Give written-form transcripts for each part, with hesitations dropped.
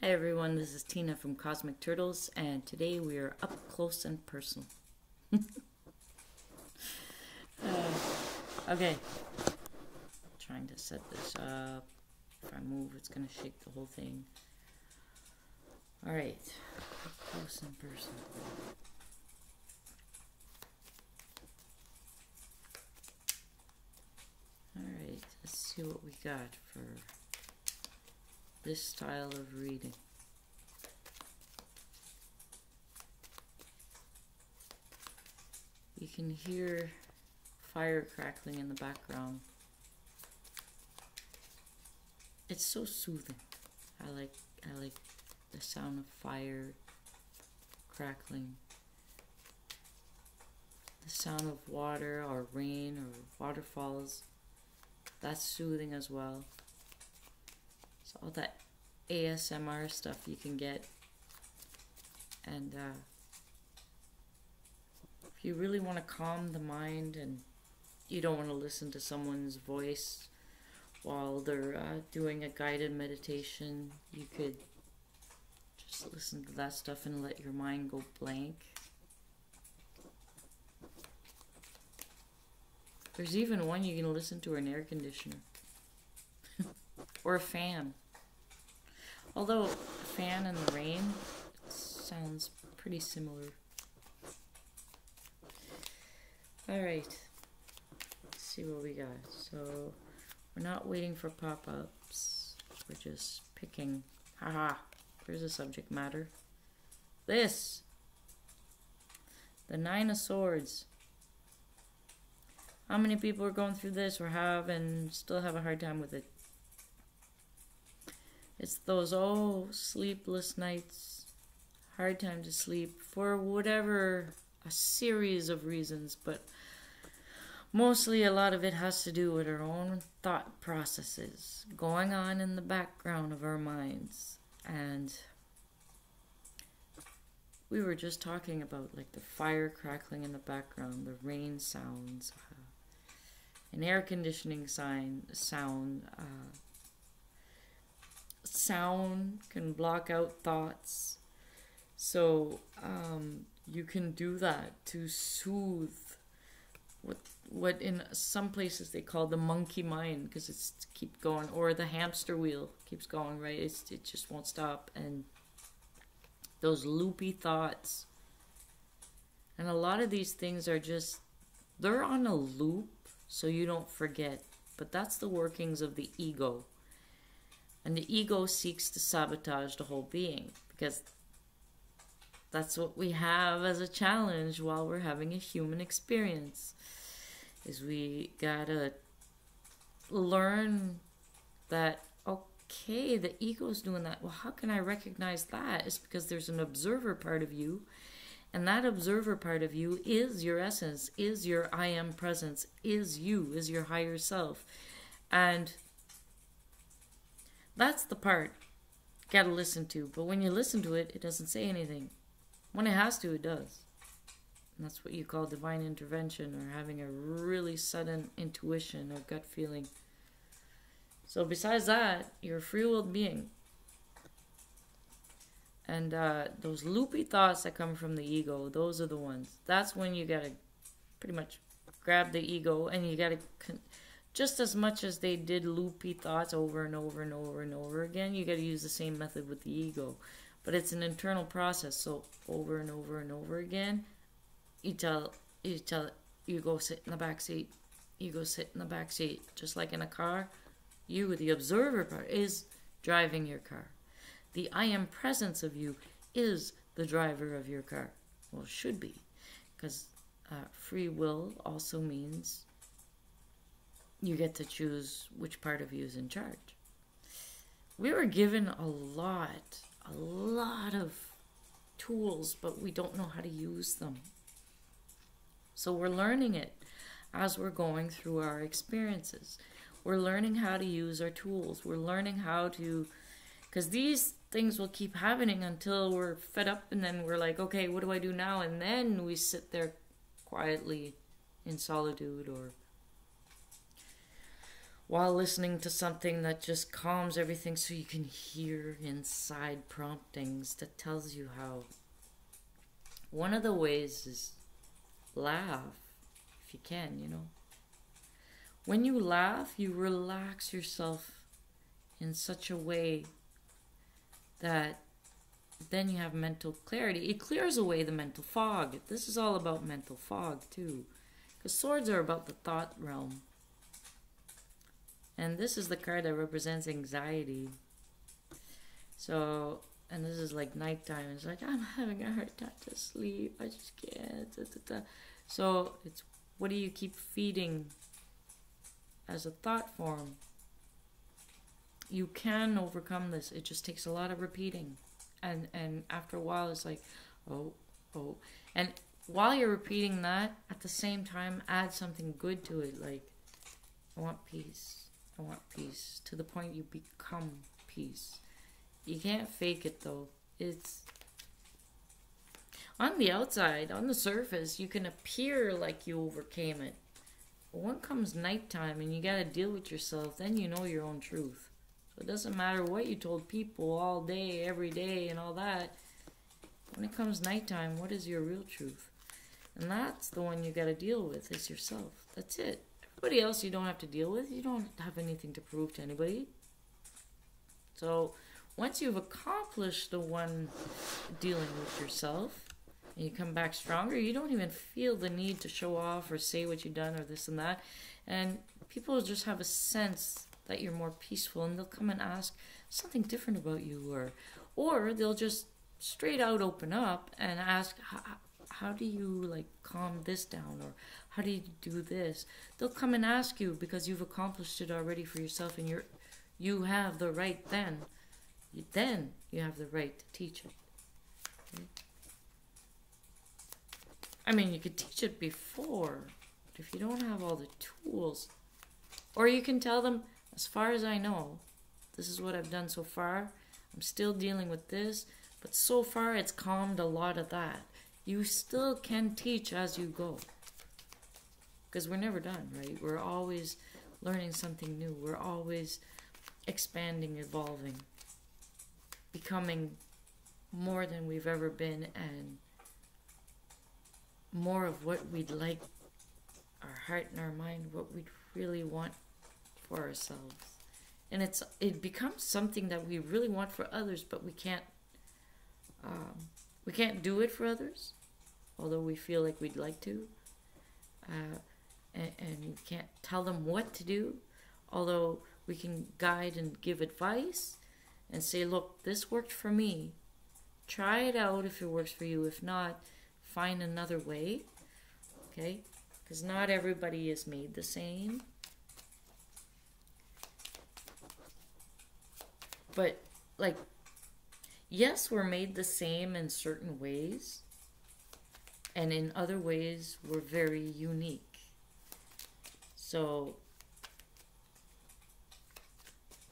Hi everyone, this is Tina from Cosmic Turtles, and today we are up close and personal. Okay, trying to set this up. If I move, it's gonna shake the whole thing. Alright, up close and personal. Alright, let's see what we got for this style of reading. You can hear fire crackling in the background. It's so soothing. I like the sound of fire crackling. The sound of water or rain or waterfalls. That's soothing as well. So all that ASMR stuff you can get. And if you really want to calm the mind and you don't want to listen to someone's voice while they're doing a guided meditation, you could just listen to that stuff and let your mind go blank. There's even one you can listen to, an air conditioner. Or a fan. Although a fan in the rain sounds pretty similar. Alright. Let's see what we got. So we're not waiting for pop-ups. We're just picking. Haha. Where's the subject matter? This. The Nine of Swords. How many people are going through this or have and still have a hard time with it? It's those sleepless nights, hard time to sleep for whatever, a series of reasons, but mostly a lot of it has to do with our own thought processes going on in the background of our minds. And we were just talking about like the fire crackling in the background, the rain sounds, an air conditioning sound can block out thoughts. So you can do that to soothe what in some places they call the monkey mind, because it's keep going, or the hamster wheel keeps going, right? It just won't stop, and those loopy thoughts. And a lot of these things are just, they're on a loop so you don't forget. But that's the workings of the ego. And the ego seeks to sabotage the whole being, because that's what we have as a challenge while we're having a human experience, is we gotta learn that, okay, the ego's doing that. Well, how can I recognize that? It's because there's an observer part of you, and that observer part of you is your essence, is your I am presence, is you, is your higher self. And that's the part you gotta listen to. But when you listen to it, it doesn't say anything. When it has to, it does. And that's what you call divine intervention, or having a really sudden intuition or gut feeling. So besides that, you're a free-willed being. And those loopy thoughts that come from the ego, those are the ones. That's when you gotta pretty much grab the ego, and you gotta, just as much as they did loopy thoughts over and over and over and over again, you gotta use the same method with the ego. But it's an internal process, so over and over and over again, you tell it, you go sit in the back seat, you go sit in the back seat. Just like in a car, you, the observer part, is driving your car. The I am presence of you is the driver of your car. Well, it should be, because free will also means you get to choose which part of you is in charge. We were given a lot of tools, but we don't know how to use them. So we're learning it as we're going through our experiences. We're learning how to use our tools. We're learning how to, because these things will keep happening until we're fed up, and then we're like, okay, what do I do now? And then we sit there quietly in solitude, or while listening to something that just calms everything so you can hear inside promptings that tells you how. One of the ways is laugh, if you can, you know. When you laugh, you relax yourself in such a way that then you have mental clarity. It clears away the mental fog. This is all about mental fog too, because swords are about the thought realm. And this is the card that represents anxiety. So, and this is like nighttime. It's like, I'm having a hard time to sleep. I just can't. Da, da, da. So, it's what do you keep feeding as a thought form? You can overcome this. It just takes a lot of repeating. And after a while, it's like, oh. And while you're repeating that, at the same time, add something good to it. Like, I want peace. I want peace. To the point you become peace. You can't fake it though. It's on the outside, on the surface, you can appear like you overcame it. But when comes nighttime and you gotta deal with yourself, then you know your own truth. So it doesn't matter what you told people all day, every day, and all that. When it comes nighttime, what is your real truth? And that's the one you gotta deal with, is yourself. That's it. Everybody else you don't have to deal with. You don't have anything to prove to anybody. So once you've accomplished the one dealing with yourself and you come back stronger, you don't even feel the need to show off or say what you've done or this and that. And people just have a sense that you're more peaceful, and they'll come and ask something different about you, or they'll just straight out open up and ask, how do you like calm this down, or how do you do this? They'll come and ask you because you've accomplished it already for yourself, and you have the right then you have the right to teach it. Okay? I mean, you could teach it before, but if you don't have all the tools, or you can tell them, as far as I know, this is what I've done so far. I'm still dealing with this, but so far it's calmed a lot of that. You still can teach as you go. Because we're never done, right? We're always learning something new. We're always expanding, evolving, becoming more than we've ever been, and more of what we'd like, our heart and our mind, what we'd really want for ourselves. And it becomes something that we really want for others, but we can't do it for others, although we feel like we'd like to. And we can't tell them what to do, although we can guide and give advice and say, look, this worked for me. Try it out if it works for you. If not, find another way. Okay? Because not everybody is made the same. But, like, yes, we're made the same in certain ways. And in other ways, we're very unique. So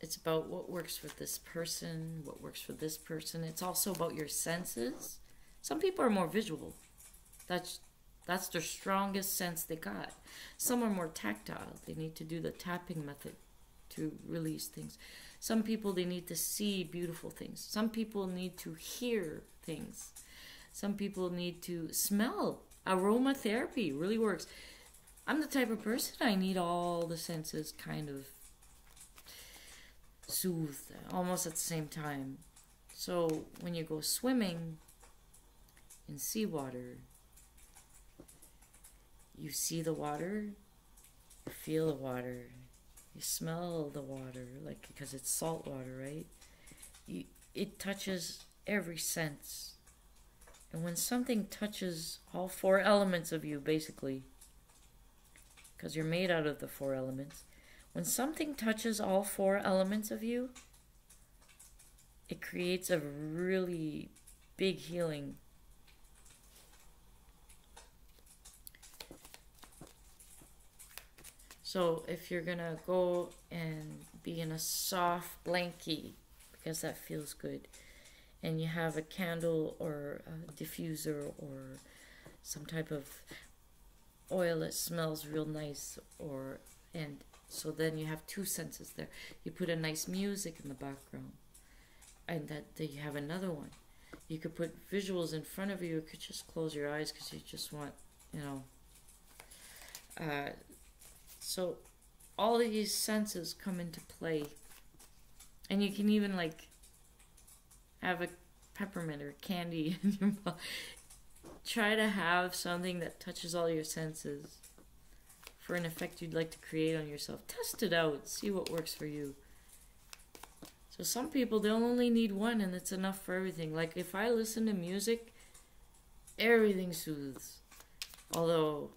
it's about what works for this person, what works for this person. It's also about your senses. Some people are more visual. That's their strongest sense they got. Some are more tactile. They need to do the tapping method to release things. Some people, they need to see beautiful things. Some people need to hear things. Some people need to smell. Aromatherapy really works. I'm the type of person, I need all the senses kind of soothed almost at the same time. So when you go swimming in seawater, you see the water, you feel the water, you smell the water, like, because it's salt water, right? It touches every sense. And when something touches all four elements of you, basically, because you're made out of the four elements, when something touches all four elements of you, it creates a really big healing. So if you're gonna go and be in a soft blankie, because that feels good, and you have a candle or a diffuser or some type of oil that smells real nice, and So then you have two senses there. You put a nice music in the background, and then you have another one. You could put visuals in front of you. You could just close your eyes because you just want, you know. So all of these senses come into play. And you can even like have a peppermint or candy in your mouth. Try to have something that touches all your senses for an effect you'd like to create on yourself. Test it out. See what works for you. So some people, they'll only need one and it's enough for everything. Like if I listen to music, everything soothes. Although,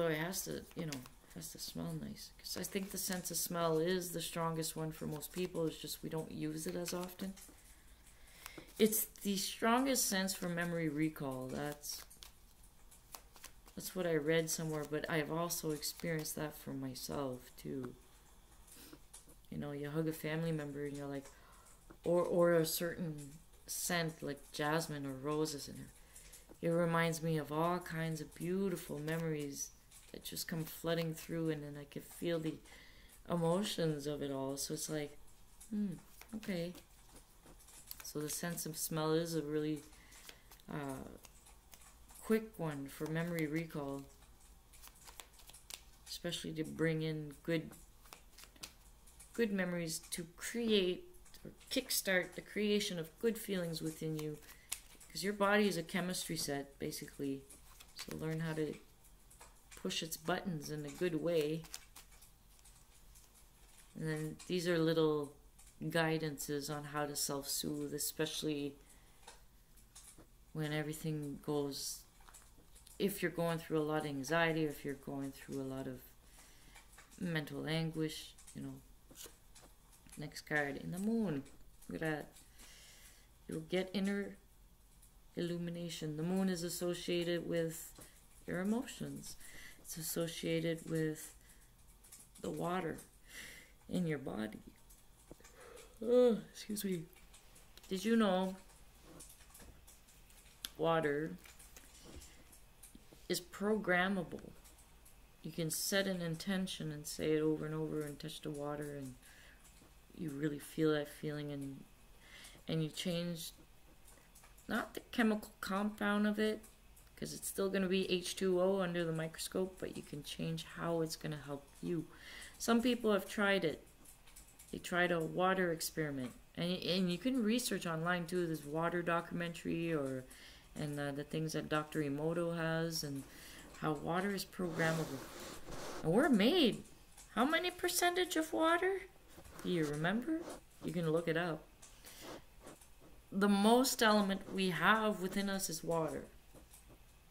it has to, you know, has to smell nice. Because I think the sense of smell is the strongest one for most people. It's just we don't use it as often. It's the strongest sense for memory recall. That's what I read somewhere, but I've also experienced that for myself too. You know, you hug a family member and you're like, or a certain scent like jasmine or roses in it. It reminds me of all kinds of beautiful memories that just come flooding through, and then I can feel the emotions of it all. So it's like, okay. So the sense of smell is a really quick one for memory recall, especially to bring in good memories, to create or kickstart the creation of good feelings within you, because your body is a chemistry set basically. So learn how to push its buttons in a good way. And then these are little guidances on how to self-soothe, especially when everything goes, if you're going through a lot of anxiety, if you're going through a lot of mental anguish, you know. Next card, in the moon. Look at that. You'll get inner illumination. The moon is associated with your emotions. It's associated with the water in your body. Oh, excuse me. Did you know water is programmable? You can set an intention and say it over and over and touch the water, and you really feel that feeling, and you change not the chemical compound of it, because it's still going to be H2O under the microscope, but you can change how it's going to help you. Some people have tried it. They tried a water experiment, and you can research online too. There's water documentary, and the things that Dr. Emoto has, and how water is programmable. And we're made. How many percentage of water? Do you remember? You can look it up. The most element we have within us is water.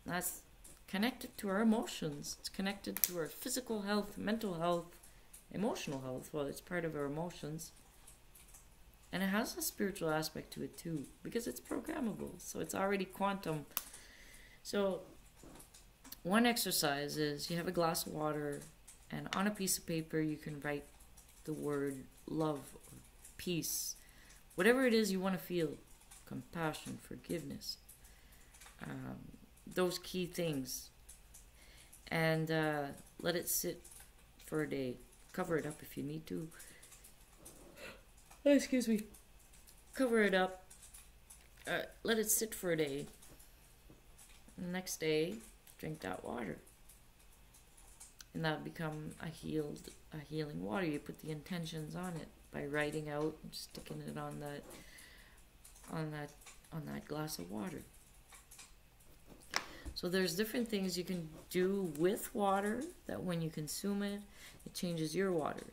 That's connected to our emotions. It's connected to our physical health, mental health, emotional health. Well, it's part of our emotions. And it has a spiritual aspect to it too, because it's programmable. So it's already quantum. So one exercise is you have a glass of water, and on a piece of paper you can write the word love, or peace, whatever it is you want to feel, compassion, forgiveness, those key things, and let it sit for a day. Cover it up if you need to. Oh, excuse me. Cover it up. Let it sit for a day. The next day, drink that water, and that'll become a healing water. You put the intentions on it by writing out and sticking it on that glass of water. So there's different things you can do with water that when you consume it, it changes your water.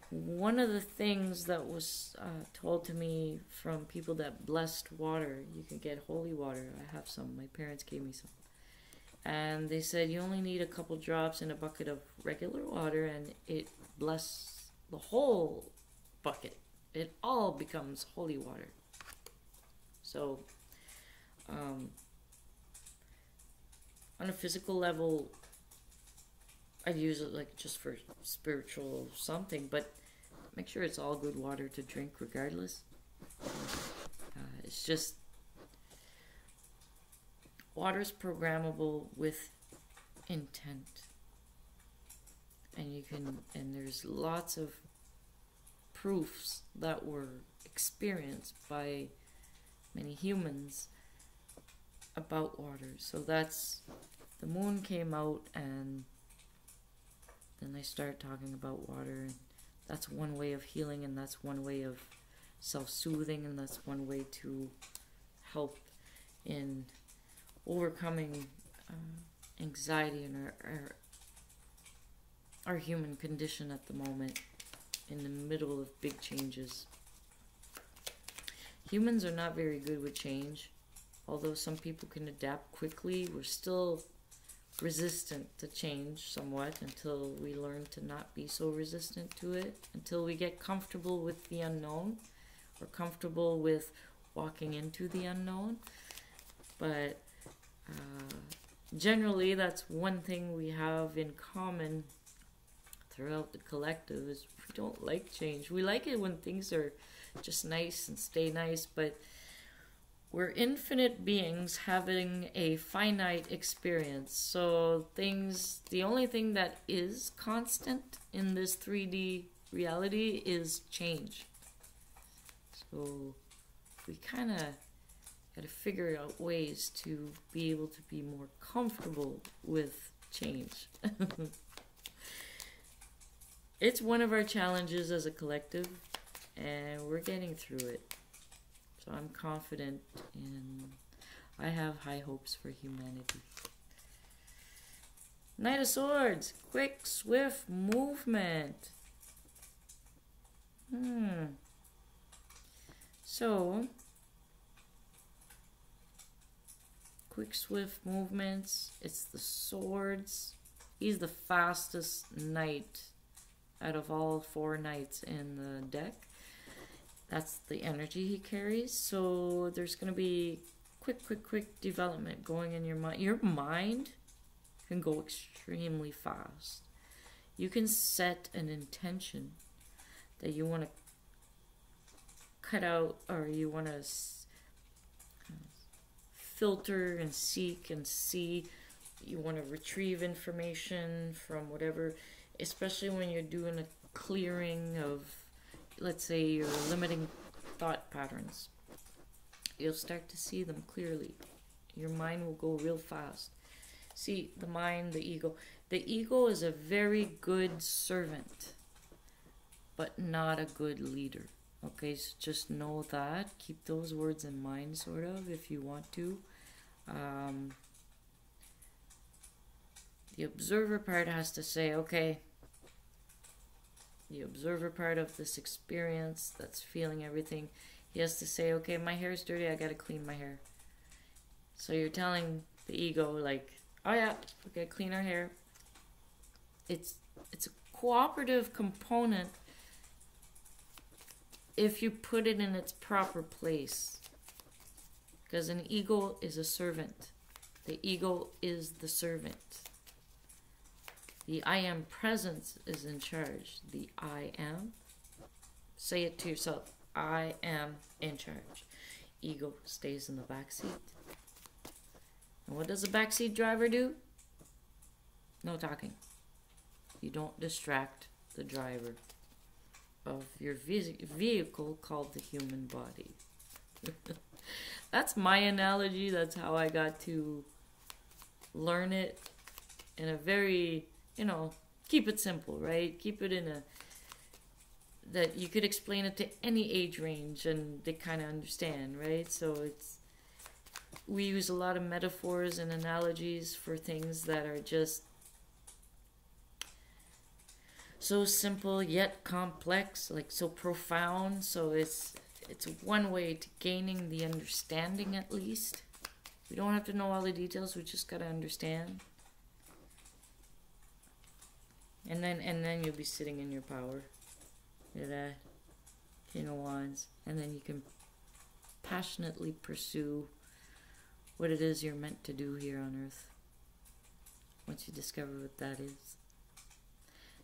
One of the things that was told to me from people that blessed water, you can get holy water. I have some. My parents gave me some. And they said you only need a couple drops in a bucket of regular water, and it blesses the whole bucket. It all becomes holy water. So, on a physical level, I'd use it like just for spiritual something, but make sure it's all good water to drink regardless. It's just Water's programmable with intent. And there's lots of proofs that were experienced by many humans about water. So that's, the moon came out, and then they started talking about water, and that's one way of healing, and that's one way of self-soothing, and that's one way to help in overcoming anxiety in our human condition at the moment, in the middle of big changes. Humans are not very good with change. Although some people can adapt quickly, we're still resistant to change somewhat until we learn to not be so resistant to it, until we get comfortable with the unknown, or comfortable with walking into the unknown. But generally, that's one thing we have in common throughout the collective, is we don't like change. We like it when things are just nice and stay nice, but we're infinite beings having a finite experience. So the only thing that is constant in this 3D reality is change. So we kind of got to figure out ways to be able to be more comfortable with change. It's one of our challenges as a collective, and we're getting through it. So I'm confident, and I have high hopes for humanity. Knight of Swords, quick, swift movement. So, quick, swift movements. It's the swords. He's the fastest knight out of all 4 knights in the deck. That's the energy he carries. So there's going to be quick development going in your mind. Your mind can go extremely fast. You can set an intention that you want to cut out, or you want to filter and seek and see. You want to retrieve information from whatever, especially when you're doing a clearing of, let's say, your limiting thought patterns. You'll start to see them clearly. Your mind will go real fast. See, the mind, the ego. The ego is a very good servant, but not a good leader. Okay, so just know that. Keep those words in mind, sort of, if you want to. The observer part has to say, okay, the observer part of this experience that's feeling everything, he has to say, okay, my hair's dirty, I gotta clean my hair. So you're telling the ego, like, oh yeah, we gotta clean our hair. It's a cooperative component if you put it in its proper place. Because an ego is a servant. The ego is the servant. The I am presence is in charge. The I am. Say it to yourself. I am in charge. Ego stays in the back seat. And what does a backseat driver do? No talking. You don't distract the driver of your vehicle called the human body. That's my analogy. That's how I got to learn it in a very, keep it simple, right? Keep it in a, that you could explain it to any age range and they kind of understand, right? So we use a lot of metaphors and analogies for things that are just so simple yet complex, like so profound. So it's one way to gaining the understanding, at least. We don't have to know all the details, we just gotta understand. And then you'll be sitting in your power. Look at that. King of Wands. And then you can passionately pursue what it is you're meant to do here on Earth, once you discover what that is.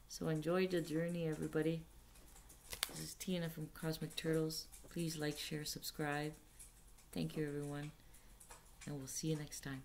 So enjoy the journey, everybody. This is Tina from Cosmic Turtles. Please like, share, subscribe. Thank you, everyone. and we'll see you next time.